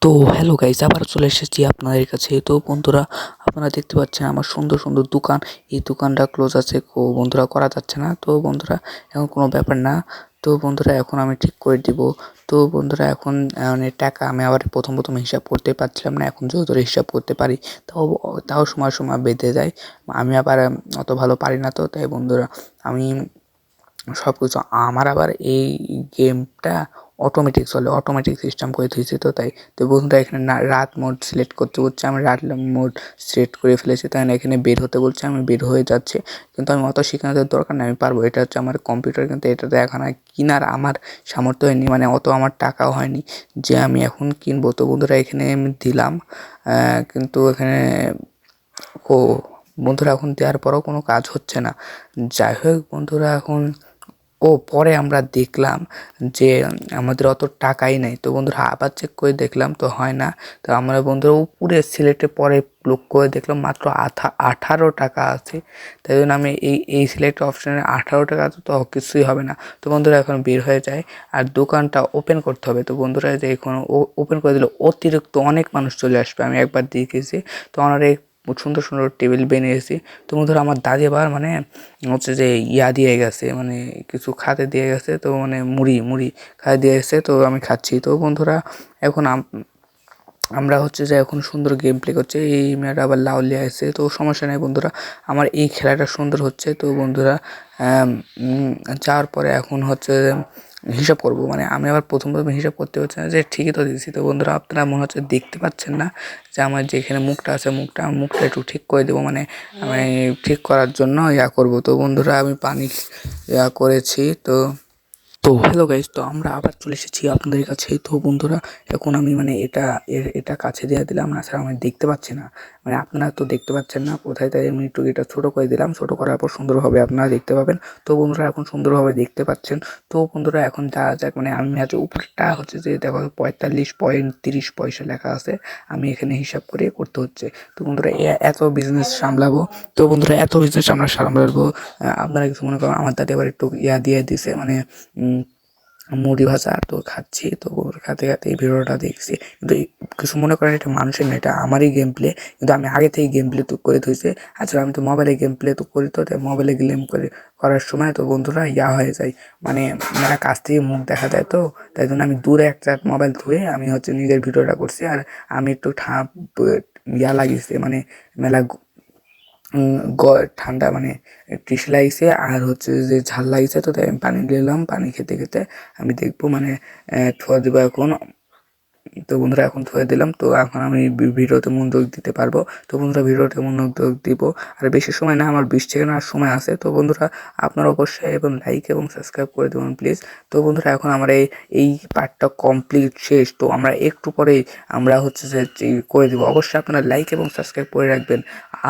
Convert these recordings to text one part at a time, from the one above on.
তো hello guys, আবার চলে এসেছি আপনাদের কাছে। তো বন্ধুরা, আপনারা দেখতে পাচ্ছেন আমার সুন্দর সুন্দর দোকান। এই দোকানটা ক্লোজ আছে, বন্ধুরা করা যাচ্ছে না। তো বন্ধুরা, এখন কোনো ব্যাপার না। তো বন্ধুরা, এখন আমি ঠিক করে দিব। তো বন্ধুরা, এখন মানে টাকা আমি আবার প্রথম প্রথম হিসাব করতে পারছিলাম না। এখন যেহেতু হিসাব করতে পারি, তাও তাও সময় সময় বেঁধে যায়। আমি আবার অত ভালো পারি না। তো তাই বন্ধুরা, আমি সব কিছু আমার আবার এই গেমটা অটোমেটিক চলে, অটোমেটিক সিস্টেম করে দিয়েছি। তো তাই তো বন্ধুরা, এখানে না রাত মোড সিলেক্ট করতে বলছে, আমি রাত মোড সিলেক্ট করে ফেলেছি। তাই না, এখানে বের হতে বলছে, আমি বের হয়ে যাচ্ছে। কিন্তু আমি অত শেখানোর দরকার নেই, আমি পারবো। এটা হচ্ছে আমার কম্পিউটার, কিন্তু এটাতে এখন আর কেনার আমার সামর্থ্য হয়নি, মানে অত আমার টাকাও হয়নি যে আমি এখন কিনবো। তো বন্ধুরা, এখানে আমি দিলাম, কিন্তু এখানে ও বন্ধুরা, এখন দেওয়ার পরেও কোনো কাজ হচ্ছে না। যাই হোক বন্ধুরা, এখন পরে আমরা দেখলাম যে আমাদের অত টাকাই নেই। তো বন্ধুরা, আবার চেক করে দেখলাম, তো হয় না। তো আমরা বন্ধুরা উপরে সিলেক্টে পরে লোক করে দেখলাম মাত্র 18 টাকা আছে। তাই জন্য আমি এই সিলেক্ট অপশানে 18 টাকা তো কিছুই হবে না। তো বন্ধুরা, এখন বের হয়ে যায় আর দোকানটা ওপেন করতে হবে। তো বন্ধুরা, যে এখন ওপেন করে দিলে অতিরিক্ত অনেক মানুষ চলে আসবে। আমি একবার দেখেছি, তো আমরা সুন্দর সুন্দর টেবিল বানিয়েছি। তো বন্ধুরা, আমার দাদি আবার মানে হচ্ছে যে দিয়ে গেছে, মানে কিছু খাতে দিয়ে গেছে। তো মানে মুড়ি মুড়ি খাতে দিয়ে গেছে, তো আমি খাচ্ছি। তো বন্ধুরা, এখন আমরা হচ্ছে যে এখন সুন্দর গেম প্লে করছে। এই মেয়েটা আবার লাউলিয়া আছে, তো সমস্যা নেই বন্ধুরা, আমার এই খেলাটা সুন্দর হচ্ছে। তো বন্ধুরা, যাওয়ার পরে এখন হচ্ছে হিসাব করব, মানে আমি আবার প্রথম হিসাব করতে হচ্ছে না যে ঠিকই তো দিয়েছি। তো বন্ধুরা, আপনারা মনে হচ্ছে দেখতে পাচ্ছেন না যে আমার যেখানে মুখটা আছে, মুখটা একটু ঠিক করে দেবো, মানে আমি ঠিক করার জন্য করব। তো বন্ধুরা, আমি পানি করেছি। তো হ্যালো গাইস, তো আমরা আবার চলে এসেছি আপনাদের কাছে। তো বন্ধুরা, এখন আমি মানে এটা কাছে দিয়ে দিলাম না, স্যার আমি দেখতে পাচ্ছি না, মানে আপনারা তো দেখতে পাচ্ছেন না কোথায়। তাই আমি একটু এটা ছোটো করে দিলাম, ছোটো করার পর সুন্দরভাবে আপনারা দেখতে পাবেন। তো বন্ধুরা, এখন সুন্দরভাবে দেখতে পাচ্ছেন। তো বন্ধুরা, এখন যাওয়া যাক, মানে আমি হচ্ছে উপরটা হচ্ছে যে দেখো 45.30 পয়সা লেখা আছে, আমি এখানে হিসাব করে করতে হচ্ছে। তো বন্ধুরা, এত বিজনেস সামলাবো। তো বন্ধুরা, এত বিজনেস আমরা সামলাবো, আপনারা কিছু মনে করেন। আমার দাদি আবার একটু দিয়ে দিছে, মানে মুড়ি ভাজা, তো খাচ্ছি। তো খাতে খাতে এই ভিডিওটা দেখছি, কিন্তু কিছু মনে করেন এটা মানুষের না, এটা আমারই গেম প্লে। কিন্তু আমি আগে থেকে গেম প্লে তো করে ধুইছি। আচ্ছা, আমি তো মোবাইলে গেম প্লে তো করি, তো তাই মোবাইলে গেম করে করার সময় তো বন্ধুরা হয়ে যায়, মানে মেলা কাছ থেকে মুখ দেখা যায়। তো তাই জন্য আমি দূরে একটা মোবাইল ধুয়ে আমি হচ্ছে নিজের ভিডিওটা করছি। আর আমি একটু লাগিয়েছি, মানে মেলা ঠান্ডা, মানে তৃষ্ণা লাগছে আর হচ্ছে যে ঝাল লাগছে। তো তাই আমি পানি দিলাম, পানি খেতে খেতে আমি দেখবো, মানে ছোঁয়া দেবো এখন। তো বন্ধুরা, এখন ধুয়ে দিলাম। তো এখন আমি ভিডিওতে মনোযোগ দিতে পারবো। তো বন্ধুরা, ভিডিওতে মনোযোগ দিব। আর বেশি সময় না, আমার 20 সেকেন্ড আর সময় আছে। তো বন্ধুরা, আপনারা অবশ্যই এবং লাইক এবং সাবস্ক্রাইব করে দেবেন প্লিজ। তো বন্ধুরা, এখন আমরা এই পার্টটা কমপ্লিট শেষ। তো আমরা একটু পরেই আমরা হচ্ছে যে করে দেবো। অবশ্যই আপনারা লাইক এবং সাবস্ক্রাইব করে রাখবেন।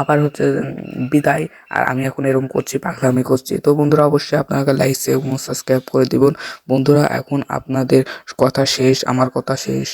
আবার হচ্ছে বিদায়। আর আমি এখন এরকম করছি, পাগলামি করছি। তো বন্ধুরা, অবশ্যই আপনারা লাইক এবং সাবস্ক্রাইব করে দিবেন। বন্ধুরা, এখন আপনাদের কথা শেষ, আমার কথা শেষ।